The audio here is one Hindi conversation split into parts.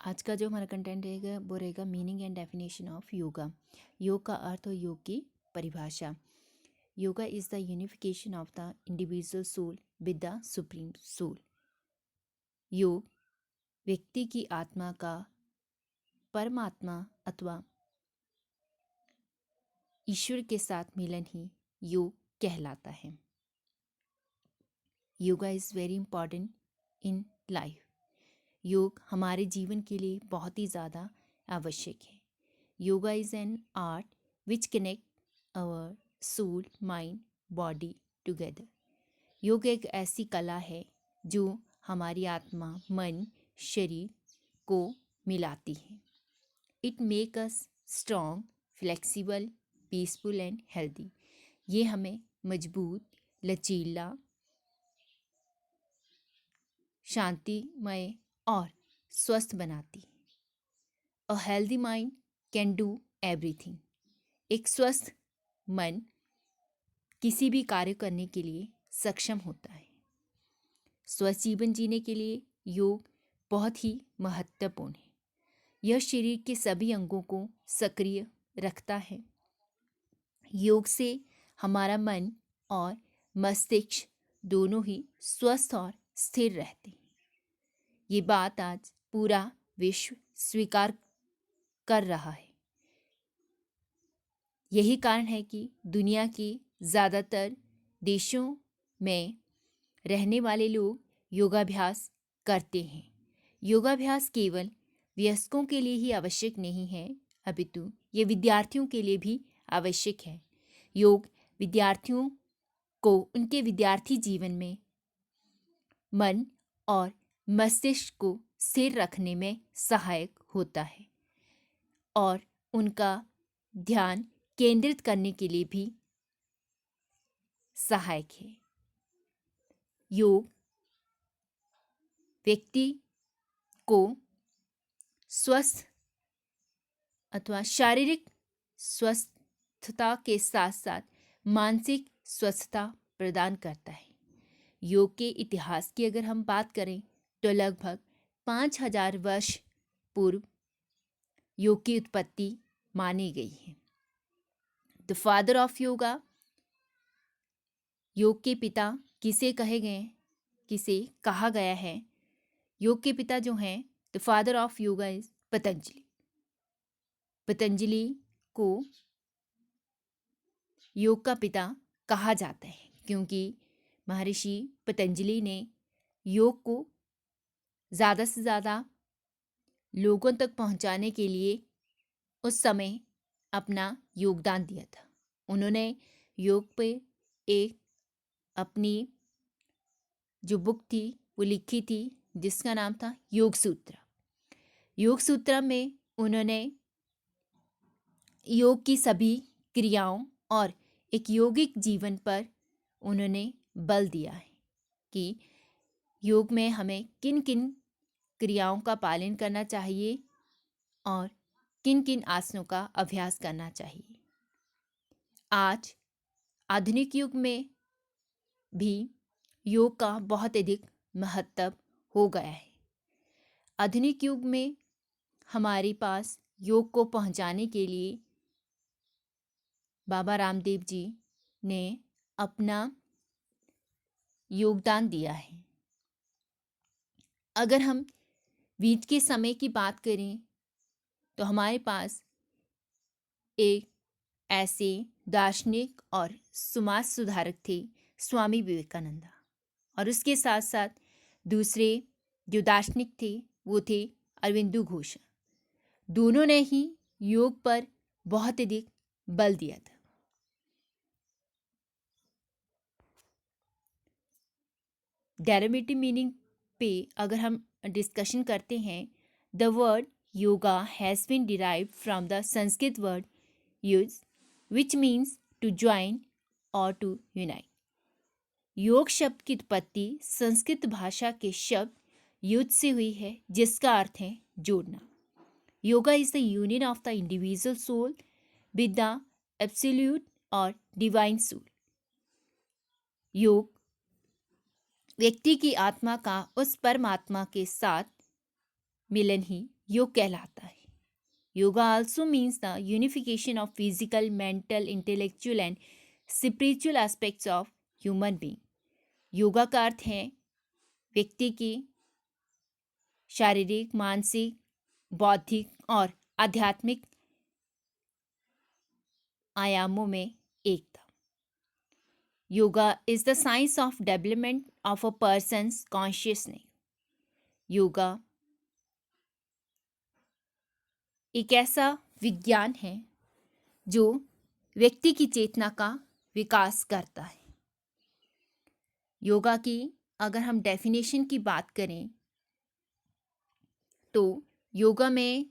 आज का जो हमारा कंटेंट रहेगा वो रहेगा meaning and definition of yoga. योग का अर्थ और योग की परिभाषा। Yoga is the unification of the individual soul with the supreme soul. योग व्यक्ति की आत्मा का परमात्मा अथवा ईश्वर के साथ मिलन ही योग कहलाता है। Yoga is very important in life. योग हमारे जीवन के लिए बहुत ही ज़्यादा आवश्यक है। Yoga is an art which connect our soul mind body together. योग एक ऐसी कला है जो हमारी आत्मा मन शरीर को मिलाती है। It make us strong flexible peaceful and healthy. ये हमें मजबूत लचीला शांतिमय और स्वस्थ बनाती है। A healthy mind can do everything. एक स्वस्थ मन किसी भी कार्य करने के लिए सक्षम होता है। स्वस्थ जीवन जीने के लिए योग बहुत ही महत्वपूर्ण है। यह शरीर के सभी अंगों को सक्रिय रखता है। योग से हमारा मन और मस्तिष्क दोनों ही स्वस्थ और स्थिर रहते हैं। ये बात आज पूरा विश्व स्वीकार कर रहा है। यही कारण है कि दुनिया के ज़्यादातर देशों में रहने वाले लोग योगाभ्यास करते हैं। योगाभ्यास केवल वयस्कों के लिए ही आवश्यक नहीं है, अपितु ये विद्यार्थियों के लिए भी आवश्यक है। योग विद्यार्थियों को उनके विद्यार्थी जीवन में मन और मस्तिष्क को स्थिर रखने में सहायक होता है और उनका ध्यान केंद्रित करने के लिए भी सहायक है। योग व्यक्ति को स्वस्थ अथवा शारीरिक स्वस्थता के साथ साथ मानसिक स्वस्थता प्रदान करता है। योग के इतिहास की अगर हम बात करें तो लगभग 5000 वर्ष पूर्व योग की उत्पत्ति मानी गई है। द फादर ऑफ योगा, योग के पिता किसे कहा गया है? योग के पिता जो हैं, the father of yoga is Patanjali. Patanjali को योग का पिता कहा जाता है क्योंकि महर्षि पतंजलि ने योग को ज़्यादा से ज़्यादा लोगों तक पहुंचाने के लिए उस समय अपना योगदान दिया था। उन्होंने योग पे एक अपनी जो बुक थी वो लिखी थी जिसका नाम था योग सूत्र। योग सूत्र में उन्होंने योग की सभी क्रियाओं और एक योगिक जीवन पर उन्होंने बल दिया है कि योग में हमें किन किन क्रियाओं का पालन करना चाहिए और किन किन आसनों का अभ्यास करना चाहिए। आज आधुनिक युग में भी योग का बहुत अधिक महत्व हो गया है। आधुनिक युग में हमारे पास योग को पहुंचाने के लिए बाबा रामदेव जी ने अपना योगदान दिया है। अगर हम बीच के समय की बात करें तो हमारे पास एक ऐसे दार्शनिक और समाज सुधारक थे स्वामी विवेकानंद, और उसके साथ साथ दूसरे जो दार्शनिक थे वो थे अरविंदो घोष। दोनों ने ही योग पर बहुत अधिक बल दिया था। डेरिवेटिव मीनिंग पे अगर हम डिस्कशन करते हैं, the word yoga has been derived from the Sanskrit word yuj which means to join और टू यूनाइट। योग शब्द की उत्पत्ति संस्कृत भाषा के शब्द युज से हुई है जिसका अर्थ है जोड़ना। Yoga is the union of the individual soul with the absolute और डिवाइन सोल। योग व्यक्ति की आत्मा का उस परमात्मा के साथ मिलन ही योग कहलाता है। Yoga also means the unification of physical, mental, intellectual and spiritual aspects of human being. Yoga का अर्थ है व्यक्ति की शारीरिक, मानसिक, बौद्धिक और आध्यात्मिक आयामों में एकता। Yoga is the science of development of a person's consciousness. Yoga एक ऐसा विज्ञान है जो व्यक्ति की चेतना का विकास करता है। योगा की अगर हम डेफिनेशन की बात करें तो योगा में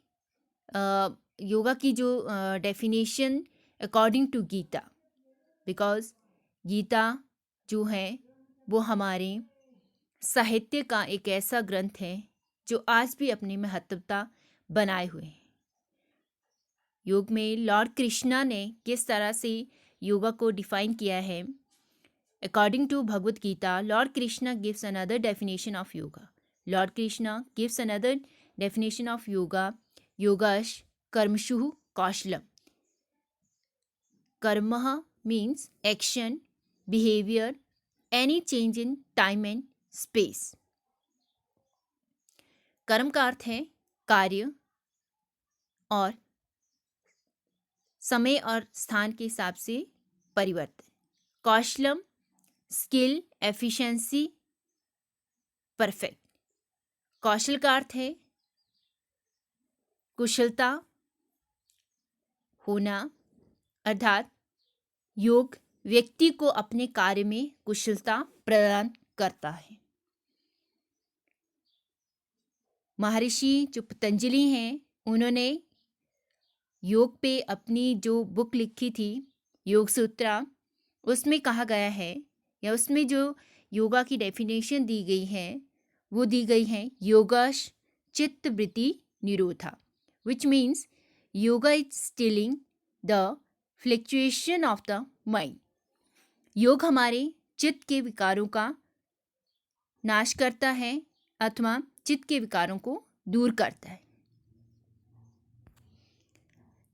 योगा की जो definition according to Gita, because Gita जो है वो हमारे साहित्य का एक ऐसा ग्रंथ है जो आज भी अपनी महत्वता बनाए हुए है। योग में लॉर्ड कृष्णा ने किस तरह से योगा को डिफाइन किया है, according to Bhagavad Gita, lord Krishna gives another definition of yoga. Lord Krishna gives another definition of yoga. Yogash karmshu kaushlam. Karma means action, behavior, any change in time and space. कर्म का अर्थ है कार्य और समय और स्थान के हिसाब से परिवर्तन। कौशलम स्किल, एफिशिएंसी, परफेक्ट। कौशल का अर्थ है कुशलता होना, अर्थात योग व्यक्ति को अपने कार्य में कुशलता प्रदान करता है। महर्षि जो पतंजलि हैं, उन्होंने योग पे अपनी जो बुक लिखी थी योग सूत्रा, उसमें कहा गया है या उसमें जो योगा की डेफिनेशन दी गई है वो दी गई है योगाश चित्त वृत्ति निरोधा, which means yoga is stilling the fluctuation of the mind. योग हमारे चित्त के विकारों का नाश करता है अथवा चित्त के विकारों को दूर करता है।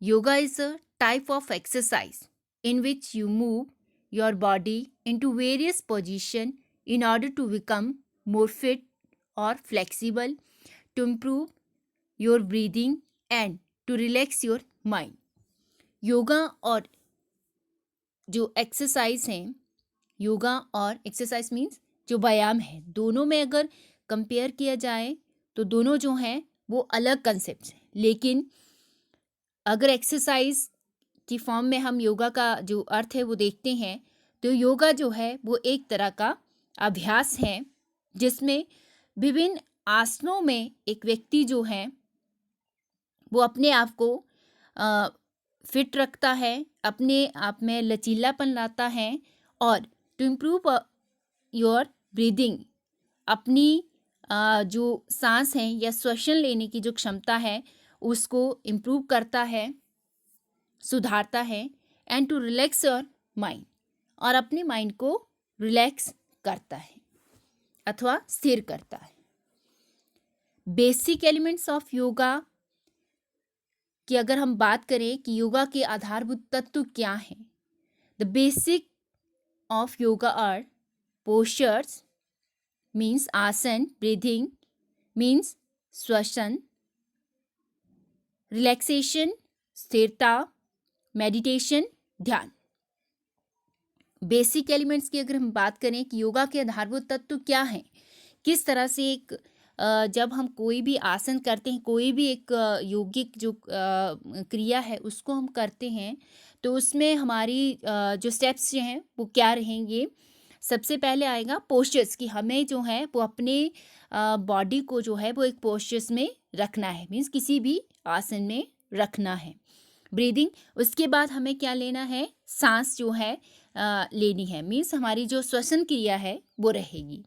Yoga is a type of exercise in which you move your body into various positions in order to become more fit or flexible, to improve your breathing and to relax your mind. Yoga और जो एक्सरसाइज हैं, योगा और एक्सरसाइज मीन्स जो व्यायाम है, दोनों में अगर कंपेयर किया जाए तो दोनों जो हैं वो अलग कंसेप्ट हैं, लेकिन अगर एक्सरसाइज की फॉर्म में हम योगा का जो अर्थ है वो देखते हैं तो योगा जो है वो एक तरह का अभ्यास है जिसमें विभिन्न आसनों में एक व्यक्ति जो है वो अपने आप को फिट रखता है, अपने आप में लचीलापन लाता है और टू इम्प्रूव योर ब्रीदिंग, अपनी जो सांस है या श्वसन लेने की जो क्षमता है उसको इम्प्रूव करता है, सुधारता है, and to relax your mind, और अपने माइंड को रिलैक्स करता है अथवा स्थिर करता है। बेसिक एलिमेंट्स ऑफ योगा कि अगर हम बात करें कि योगा के आधारभूत तत्व क्या हैं, the basic of yoga are postures means asana, breathing means श्वसन, रिलैक्सेशन स्थिरता, मेडिटेशन ध्यान। बेसिक एलिमेंट्स की अगर हम बात करें कि योगा के आधारभूत तत्व क्या हैं, किस तरह से एक जब हम कोई भी आसन करते हैं, कोई भी एक योगिक जो क्रिया है उसको हम करते हैं तो उसमें हमारी जो स्टेप्स जो हैं वो क्या रहेंगे। सबसे पहले आएगा पोस्चर्स कि हमें जो है वो अपने बॉडी को जो है वो एक पोस्चर्स में रखना है, मीन्स किसी भी आसन में रखना है। ब्रीदिंग, उसके बाद हमें क्या लेना है, सांस जो है लेनी है, मीन्स हमारी जो श्वसन क्रिया है वो रहेगी।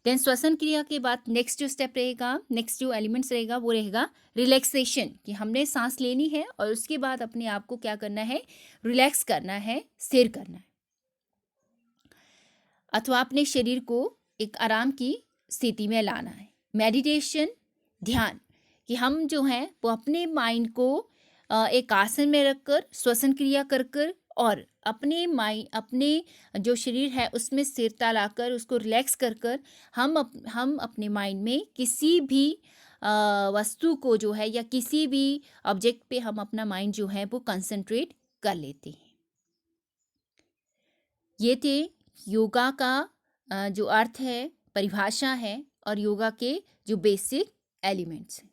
देन श्वसन क्रिया के बाद नेक्स्ट जो स्टेप रहेगा, नेक्स्ट जो एलिमेंट्स रहेगा वो रहेगा रिलैक्सेशन कि हमने सांस लेनी है और उसके बाद अपने आप को क्या करना है, रिलैक्स करना है, स्थिर करना है अथवा अपने शरीर को एक आराम की स्थिति में लाना है। मेडिटेशन ध्यान कि हम जो हैं वो अपने माइंड को एक आसन में रखकर श्वसन क्रिया कर कर और अपने जो शरीर है उसमें स्थिरता लाकर उसको रिलैक्स कर कर हम अपने माइंड में किसी भी वस्तु को जो है या किसी भी ऑब्जेक्ट पे हम अपना माइंड जो है वो कंसंट्रेट कर लेते हैं। ये थे योगा का जो अर्थ है, परिभाषा है और योगा के जो बेसिक एलिमेंट्स हैं।